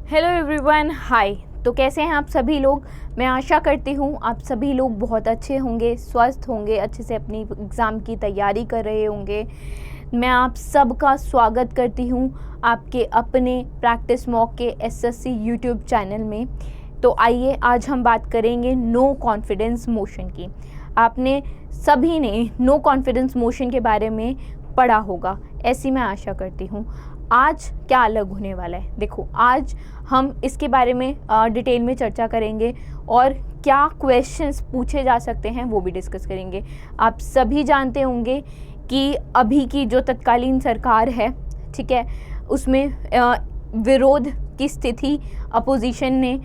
Hello everyone, हाय। तो कैसे हैं आप सभी लोग। मैं आशा करती हूँ आप सभी लोग बहुत अच्छे होंगे, स्वस्थ होंगे, अच्छे से अपनी एग्ज़ाम की तैयारी कर रहे होंगे। मैं आप सबका स्वागत करती हूँ आपके अपने प्रैक्टिस मॉक के एसएससी यूट्यूब चैनल में। तो आइए आज हम बात करेंगे नो कॉन्फिडेंस मोशन की। आपने सभी ने नो कॉन्फिडेंस मोशन के बारे में पढ़ा होगा, ऐसी मैं आशा करती हूँ। आज क्या अलग होने वाला है, देखो आज हम इसके बारे में डिटेल में चर्चा करेंगे और क्या क्वेश्चंस पूछे जा सकते हैं वो भी डिस्कस करेंगे। आप सभी जानते होंगे कि अभी की जो तत्कालीन सरकार है, ठीक है, उसमें विरोध की स्थिति अपोजिशन ने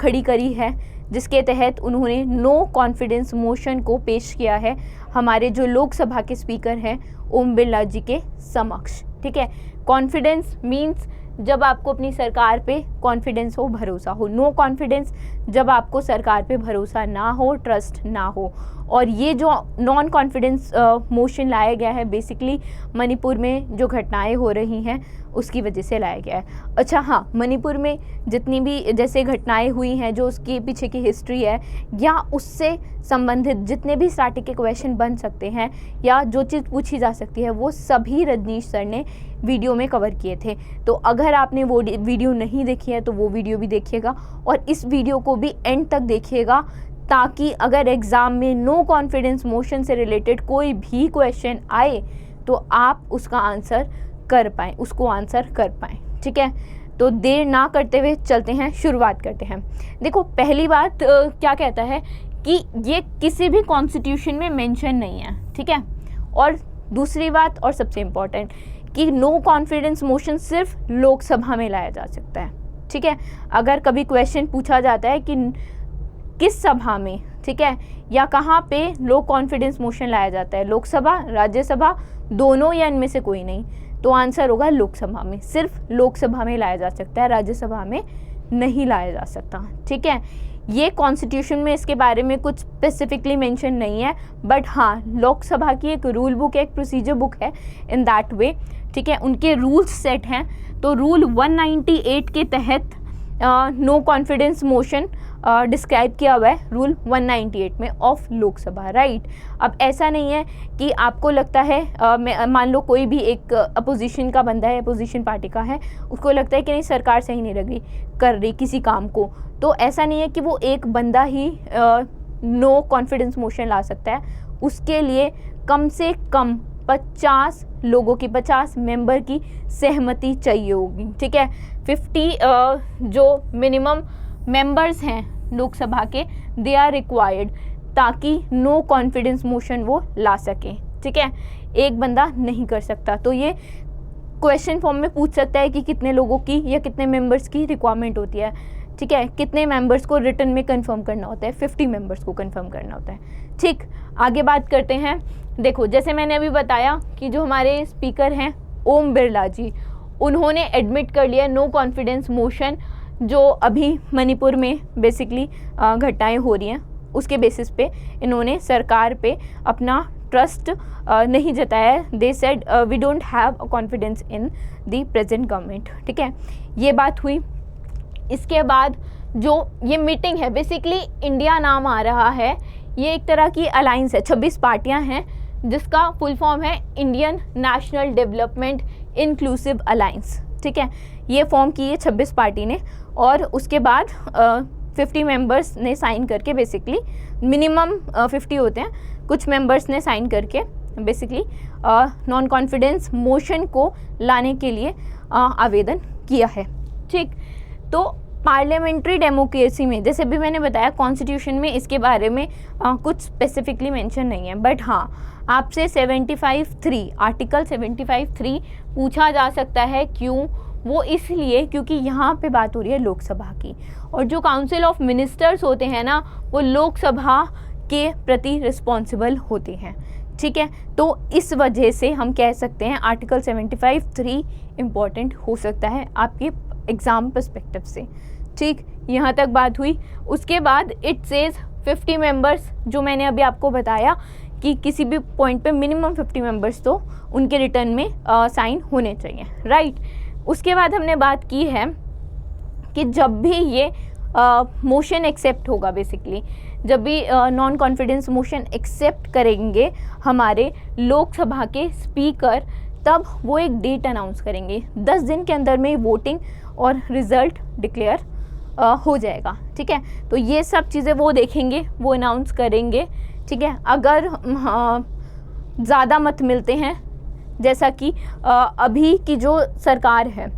खड़ी करी है, जिसके तहत उन्होंने नो कॉन्फिडेंस मोशन को पेश किया है हमारे जो लोकसभा के स्पीकर हैं ओम बिरला जी के समक्ष। ठीक है, कॉन्फिडेंस मीन्स जब आपको अपनी सरकार पे कॉन्फिडेंस हो, भरोसा हो। नो कॉन्फिडेंस जब आपको सरकार पे भरोसा ना हो, ट्रस्ट ना हो। और ये जो नॉन कॉन्फिडेंस मोशन लाया गया है बेसिकली मणिपुर में जो घटनाएं हो रही हैं उसकी वजह से लाया गया है। अच्छा हाँ, मणिपुर में जितनी भी जैसे घटनाएं हुई हैं, जो उसके पीछे की हिस्ट्री है या उससे संबंधित जितने भी स्टार्टिंग के क्वेश्चन बन सकते हैं या जो चीज़ पूछी जा सकती है, वो सभी रजनीश सर ने वीडियो में कवर किए थे। तो अगर आपने वो वीडियो नहीं देखी है तो वो वीडियो भी देखिएगा और इस वीडियो को भी एंड तक देखिएगा, ताकि अगर एग्ज़ाम में नो कॉन्फिडेंस मोशन से रिलेटेड कोई भी क्वेश्चन आए तो आप उसका आंसर कर पाएँ, उसको आंसर कर पाएँ। ठीक है, तो देर ना करते हुए चलते हैं, शुरुआत करते हैं। देखो पहली बात क्या कहता है कि ये किसी भी कॉन्स्टिट्यूशन में मेंशन नहीं है। ठीक है, और दूसरी बात और सबसे इम्पॉर्टेंट कि नो कॉन्फिडेंस मोशन सिर्फ लोकसभा में लाया जा सकता है। ठीक है, अगर कभी क्वेश्चन पूछा जाता है कि किस सभा में, ठीक है, या कहाँ पे लो कॉन्फिडेंस मोशन लाया जाता है, लोकसभा, राज्यसभा, दोनों या इनमें से कोई नहीं, तो आंसर होगा लोकसभा में। सिर्फ लोकसभा में लाया जा सकता है, राज्यसभा में नहीं लाया जा सकता। ठीक है, ये कॉन्स्टिट्यूशन में इसके बारे में कुछ स्पेसिफिकली मेंशन नहीं है, बट हाँ लोकसभा की एक रूल बुक है, एक प्रोसीजर बुक है इन दैट वे। ठीक है, उनके रूल्स सेट हैं। तो रूल 198 के तहत नो कॉन्फिडेंस मोशन डिस्क्राइब किया हुआ है रूल 198 में ऑफ लोकसभा, राइट। अब ऐसा नहीं है कि आपको लगता है मान लो कोई भी एक अपोजिशन का बंदा है, अपोजिशन पार्टी का है, उसको लगता है कि नहीं सरकार सही नहीं कर रही किसी काम को, तो ऐसा नहीं है कि वो एक बंदा ही नो कॉन्फिडेंस मोशन ला सकता है। उसके लिए कम से कम 50 लोगों की, 50 मेंबर की सहमति चाहिए होगी। ठीक है, 50 जो मिनिमम मेंबर्स हैं लोकसभा के, दे आर रिक्वायर्ड, ताकि नो कॉन्फिडेंस मोशन वो ला सके। ठीक है, एक बंदा नहीं कर सकता। तो ये क्वेश्चन फॉर्म में पूछ सकता है कि कितने लोगों की या कितने मेंबर्स की रिक्वायरमेंट होती है। ठीक है, कितने मेंबर्स को रिटर्न में कंफर्म करना होता है, 50 मेंबर्स को कंफर्म करना होता है। ठीक, आगे बात करते हैं। देखो जैसे मैंने अभी बताया कि जो हमारे स्पीकर हैं ओम बिरला जी, उन्होंने एडमिट कर लिया नो कॉन्फिडेंस मोशन जो अभी मणिपुर में बेसिकली घटनाएं हो रही हैं उसके बेसिस पे इन्होंने सरकार पे अपना ट्रस्ट नहीं जताया। They said we don't have a confidence in the present government. ठीक है, ये बात हुई। इसके बाद जो ये मीटिंग है, बेसिकली इंडिया नाम आ रहा है, ये एक तरह की अलायंस है, 26 पार्टियां हैं, जिसका फुल फॉर्म है Indian national development inclusive alliance. ठीक है, ये फॉर्म की है 26 पार्टी ने, और उसके बाद 50 मेंबर्स ने साइन करके, बेसिकली मिनिमम 50 होते हैं, कुछ मेंबर्स ने साइन करके बेसिकली नॉन कॉन्फिडेंस मोशन को लाने के लिए आवेदन किया है। ठीक, तो पार्लियामेंट्री डेमोक्रेसी में जैसे भी मैंने बताया कॉन्स्टिट्यूशन में इसके बारे में कुछ स्पेसिफिकली मेंशन नहीं है, बट हाँ आपसे 75(3) आर्टिकल 75(3) पूछा जा सकता है। क्यों? वो इसलिए क्योंकि यहाँ पे बात हो रही है लोकसभा की, और जो काउंसिल ऑफ मिनिस्टर्स होते हैं ना, वो लोकसभा के प्रति रिस्पॉन्सिबल होते हैं। ठीक है, तो इस वजह से हम कह सकते हैं आर्टिकल 75(3) इम्पॉर्टेंट हो सकता है आपके एग्ज़ाम पर्सपेक्टिव से। ठीक, यहाँ तक बात हुई। उसके बाद इट सेज 50 मेंबर्स, जो मैंने अभी आपको बताया कि किसी भी पॉइंट पे मिनिमम 50 मेंबर्स तो उनके रिटर्न में साइन होने चाहिए, राइट। उसके बाद हमने बात की है कि जब भी ये मोशन एक्सेप्ट होगा, बेसिकली जब भी नॉन कॉन्फिडेंस मोशन एक्सेप्ट करेंगे हमारे लोकसभा के स्पीकर, तब वो एक डेट अनाउंस करेंगे। 10 दिन के अंदर में वोटिंग और रिज़ल्ट डिक्लेयर हो जाएगा। ठीक है, तो ये सब चीज़ें वो देखेंगे, वो अनाउंस करेंगे। ठीक है, अगर ज़्यादा मत मिलते हैं, जैसा कि अभी की जो सरकार है,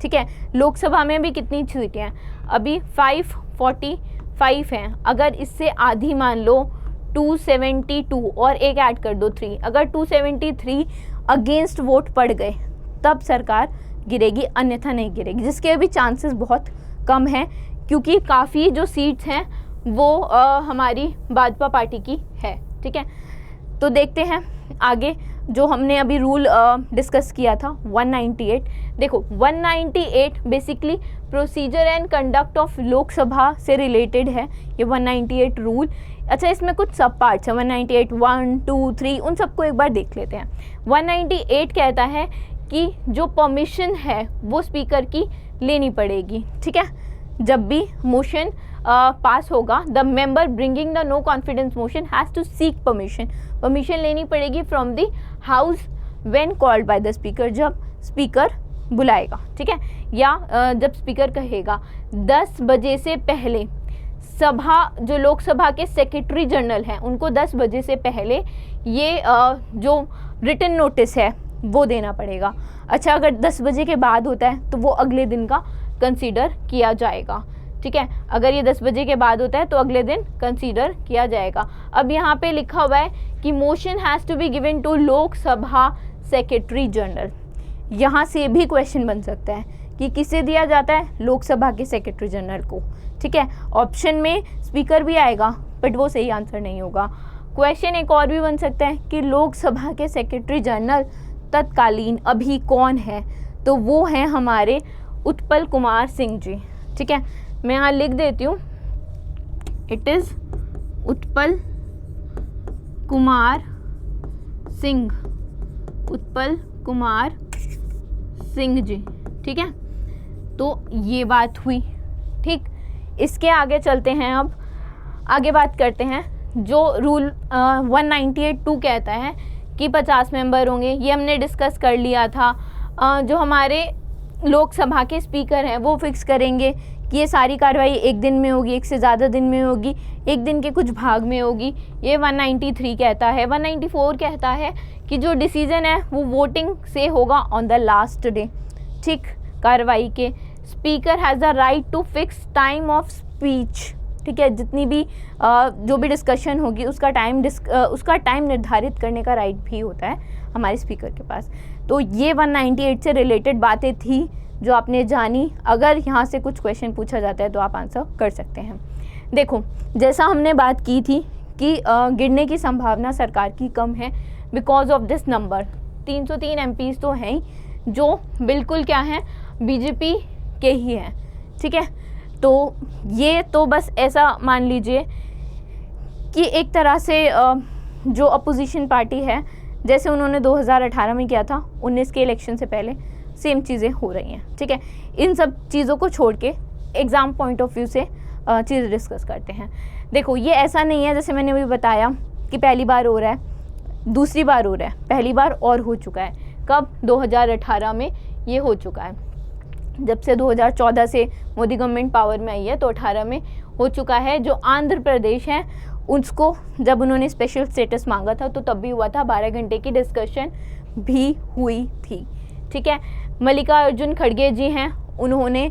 ठीक है, लोकसभा में भी कितनी सीटें हैं अभी 545 हैं। अगर इससे आधी मान लो 272 और एक ऐड कर दो 3, अगर 273 अगेंस्ट वोट पड़ गए तब सरकार गिरेगी, अन्यथा नहीं गिरेगी, जिसके भी चांसेस बहुत कम हैं, क्योंकि काफ़ी जो सीट्स हैं वो हमारी भाजपा पार्टी की है। ठीक है, तो देखते हैं आगे जो हमने अभी रूल डिस्कस किया था 198। देखो 198 basically procedure and conduct of Lok Sabha से रिलेटेड है ये 198 रूल। अच्छा, इसमें कुछ सब पार्ट्स हैं, 198 1 2 3, उन सबको एक बार देख लेते हैं। 198 कहता है कि जो परमिशन है वो स्पीकर की लेनी पड़ेगी। ठीक है, जब भी मोशन पास होगा, the member bringing the no confidence motion has to seek permission लेनी पड़ेगी from the house when called by the speaker, जब स्पीकर बुलाएगा। ठीक है, या जब स्पीकर कहेगा 10 बजे से पहले सभा, जो लोकसभा के सेक्रेटरी जनरल हैं उनको 10 बजे से पहले ये जो रिटन नोटिस है वो देना पड़ेगा। अच्छा, अगर 10 बजे के बाद होता है तो वो अगले दिन का कंसीडर किया जाएगा। ठीक है, अगर ये 10 बजे के बाद होता है तो अगले दिन कंसीडर किया जाएगा। अब यहाँ पे लिखा हुआ है कि motion has to be given to Lok Sabha secretary general. यहाँ से भी क्वेश्चन बन सकता है कि किसे दिया जाता है, लोकसभा के सेक्रेटरी जनरल को। ठीक है, ऑप्शन में स्पीकर भी आएगा बट वो सही आंसर नहीं होगा। क्वेश्चन एक और भी बन सकता है कि लोकसभा के सेक्रेटरी जनरल तत्कालीन अभी कौन है, तो वो हैं हमारे उत्पल कुमार सिंह जी। ठीक है, मैं यहाँ लिख देती हूँ, इट इज़ उत्पल कुमार सिंह, उत्पल कुमार सिंह जी। ठीक है, तो ये बात हुई। ठीक, इसके आगे चलते हैं। अब आगे बात करते हैं जो रूल 198(2) कहता है कि 50 मेंबर होंगे। ये हमने डिस्कस कर लिया था। जो हमारे लोकसभा के स्पीकर हैं वो फिक्स करेंगे कि ये सारी कार्रवाई एक दिन में होगी, एक से ज़्यादा दिन में होगी, एक दिन के कुछ भाग में होगी। ये 193 कहता है। 194 कहता है कि जो डिसीजन है वो वोटिंग से होगा ऑन द लास्ट डे। ठीक, कार्रवाई के speaker has the right to fix time of speech. ठीक है, जितनी भी जो भी डिस्कशन होगी उसका टाइम निर्धारित करने का राइट भी होता है हमारे स्पीकर के पास। तो ये 198 से रिलेटेड बातें थी जो आपने जानी। अगर यहाँ से कुछ क्वेश्चन पूछा जाता है तो आप आंसर कर सकते हैं। देखो, जैसा हमने बात की थी कि गिरने की संभावना सरकार की कम है because of this number. 303 MPs तो हैं ही जो बिल्कुल क्या हैं, बीजेपी के ही हैं। ठीक है, तो ये तो बस ऐसा मान लीजिए कि एक तरह से जो अपोजिशन पार्टी है, जैसे उन्होंने 2018 में किया था, 19 के इलेक्शन से पहले सेम चीज़ें हो रही हैं। ठीक है, इन सब चीज़ों को छोड़ के एग्ज़ाम पॉइंट ऑफ व्यू से चीज़ डिस्कस करते हैं। देखो, ये ऐसा नहीं है जैसे मैंने अभी बताया कि पहली बार हो रहा है, दूसरी बार हो रहा है, पहली बार और हो चुका है। कब? 2018 में ये हो चुका है। जब से 2014 से मोदी गवर्नमेंट पावर में आई है तो 18 में हो चुका है। जो आंध्र प्रदेश है उसको जब उन्होंने स्पेशल स्टेटस मांगा था तो तब भी हुआ था, 12 घंटे की डिस्कशन भी हुई थी। ठीक है, मल्लिकार्जुन खड़गे जी हैं, उन्होंने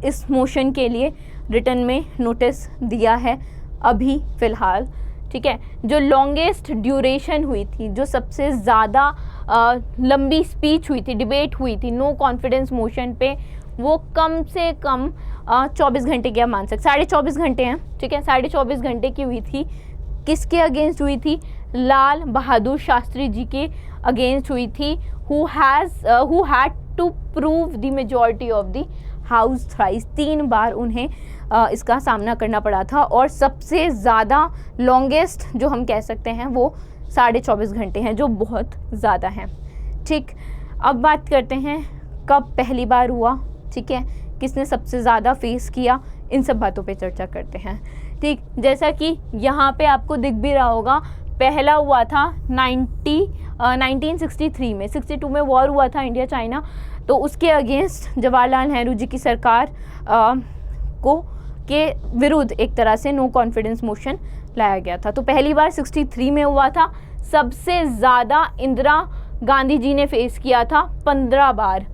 इस मोशन के लिए रिटर्न में नोटिस दिया है अभी फ़िलहाल। ठीक है, जो लॉन्गेस्ट ड्यूरेशन हुई थी, जो सबसे ज़्यादा लंबी स्पीच हुई थी, डिबेट हुई थी नो कॉन्फिडेंस मोशन पे, वो कम से कम 24 घंटे की आप मान सकते, 24.5 घंटे हैं। ठीक है, 24.5 घंटे की हुई थी। किसके अगेंस्ट हुई थी? लाल बहादुर शास्त्री जी के अगेंस्ट हुई थी, who had to prove the majority of the house thrice. 3 बार उन्हें इसका सामना करना पड़ा था और सबसे ज़्यादा लॉन्गेस्ट जो हम कह सकते हैं वो 24.5 घंटे हैं, जो बहुत ज़्यादा हैं। ठीक, अब बात करते हैं कब पहली बार हुआ। ठीक है, किसने सबसे ज़्यादा फेस किया, इन सब बातों पे चर्चा करते हैं। ठीक, जैसा कि यहाँ पे आपको दिख भी रहा होगा, पहला हुआ था 1963 में, 62 में वॉर हुआ था इंडिया चाइना, तो उसके अगेंस्ट जवाहरलाल नेहरू जी की सरकार के विरुद्ध एक तरह से नो कॉन्फिडेंस मोशन लाया गया था। तो पहली बार 63 में हुआ था। सबसे ज़्यादा इंदिरा गांधी जी ने फेस किया था 15 बार।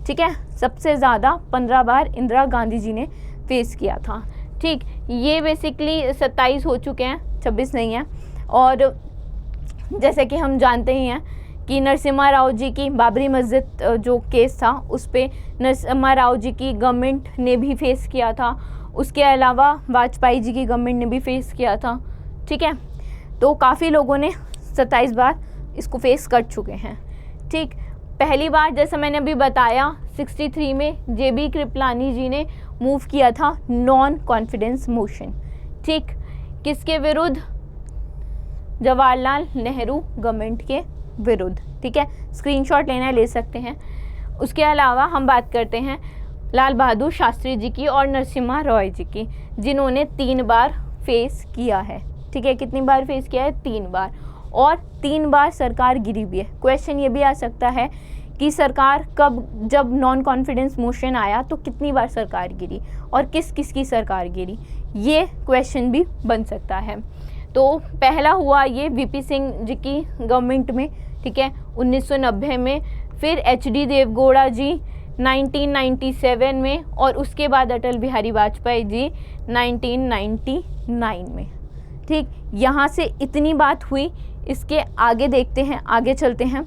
ठीक है, सबसे ज़्यादा 15 बार इंदिरा गांधी जी ने फेस किया था। ठीक, ये बेसिकली 27 हो चुके हैं, 26 नहीं है। और जैसे कि हम जानते ही हैं कि नरसिम्हा राव जी की बाबरी मस्जिद जो केस था, उस पे नरसिम्हा राव जी की गवर्नमेंट ने भी फेस किया था। उसके अलावा वाजपेयी जी की गवर्नमेंट ने भी फेस किया था। ठीक है, तो काफ़ी लोगों ने 27 बार इसको फेस कर चुके हैं। ठीक, पहली बार जैसा मैंने अभी बताया 63 में JB कृपलानी जी ने मूव किया था नॉन कॉन्फिडेंस मोशन। ठीक, किसके विरुद्ध? जवाहरलाल नेहरू गवर्नमेंट के विरुद्ध। ठीक है, स्क्रीनशॉट लेना है, ले सकते हैं। उसके अलावा हम बात करते हैं लाल बहादुर शास्त्री जी की और नरसिम्हा रॉय जी की, जिन्होंने 3 बार फेस किया है। ठीक है, कितनी बार फेस किया है? 3 बार, और 3 बार सरकार गिरी भी है। क्वेश्चन ये भी आ सकता है कि सरकार कब, जब नॉन कॉन्फिडेंस मोशन आया तो कितनी बार सरकार गिरी और किस किस की सरकार गिरी, ये क्वेश्चन भी बन सकता है। तो पहला हुआ ये VP सिंह जी की गवर्नमेंट में, ठीक है, 1990 में, फिर HD देवगौड़ा जी 1997 में, और उसके बाद अटल बिहारी वाजपेयी जी 1999 में। ठीक, यहाँ से इतनी बात हुई। इसके आगे देखते हैं, आगे चलते हैं।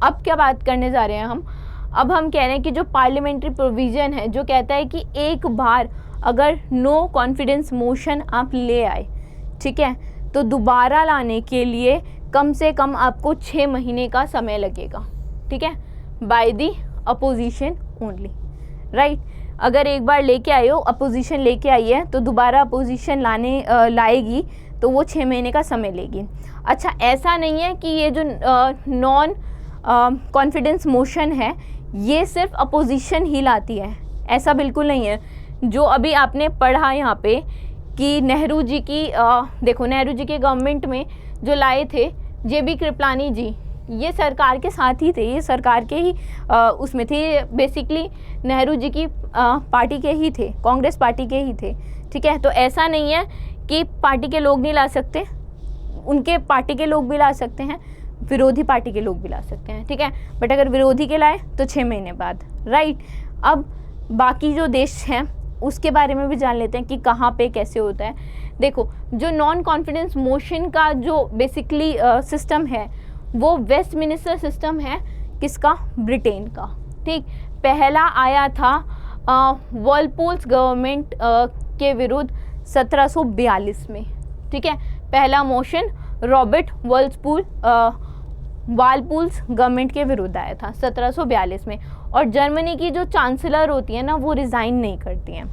अब क्या बात करने जा रहे हैं हम? अब हम कह रहे हैं कि जो पार्लियामेंट्री प्रोविज़न है जो कहता है कि एक बार अगर नो कॉन्फिडेंस मोशन आप ले आए, ठीक है, तो दोबारा लाने के लिए कम से कम आपको 6 महीने का समय लगेगा। ठीक है, by the opposition only, right. अगर एक बार लेके आए हो, अपोजिशन लेके आई है, तो दोबारा अपोजिशन लाएगी तो वो 6 महीने का समय लेगी। अच्छा, ऐसा नहीं है कि ये जो नॉन कॉन्फिडेंस मोशन है ये सिर्फ अपोजिशन ही लाती है, ऐसा बिल्कुल नहीं है। जो अभी आपने पढ़ा यहाँ पे कि नेहरू जी की देखो, नेहरू जी के गवर्नमेंट में जो लाए थे JB कृपलानी जी, ये सरकार के साथ ही थे, ये सरकार के ही उसमें थे, बेसिकली नेहरू जी की पार्टी के ही थे, कांग्रेस पार्टी के ही थे। ठीक है, तो ऐसा नहीं है कि पार्टी के लोग नहीं ला सकते, उनके पार्टी के लोग भी ला सकते हैं, विरोधी पार्टी के लोग भी ला सकते हैं। ठीक है, बट अगर विरोधी के लाए तो 6 महीने बाद, राइट। अब बाकी जो देश हैं उसके बारे में भी जान लेते हैं कि कहाँ पे कैसे होता है। देखो, जो नॉन कॉन्फिडेंस मोशन का जो बेसिकली सिस्टम है वो वेस्टमिनिस्टर सिस्टम है, किसका? ब्रिटेन का। ठीक, पहला आया था वॉलपोल्स गवर्नमेंट के विरुद्ध 1742 में। ठीक है, पहला मोशन रॉबर्ट वालपुल्स गवर्नमेंट के विरुद्ध आया था 1742 में। और जर्मनी की जो चांसलर होती है ना, वो रिज़ाइन नहीं करती हैं।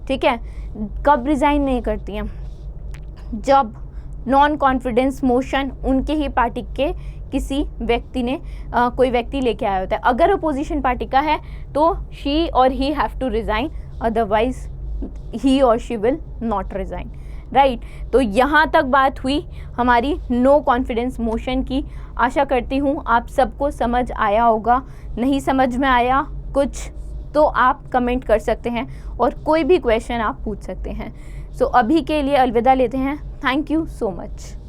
ठीक है, कब रिज़ाइन नहीं करती हैं? जब नॉन कॉन्फिडेंस मोशन उनके ही पार्टी के किसी व्यक्ति ने कोई व्यक्ति लेके आया होता है। अगर अपोजिशन पार्टी का है तो she or he have to resign, otherwise he or she will not resign, right. तो यहाँ तक बात हुई हमारी नो कॉन्फिडेंस मोशन की। आशा करती हूँ आप सबको समझ आया होगा। नहीं समझ में आया कुछ तो आप कमेंट कर सकते हैं और कोई भी क्वेश्चन आप पूछ सकते हैं। सो अभी के लिए अलविदा लेते हैं। Thank you so much.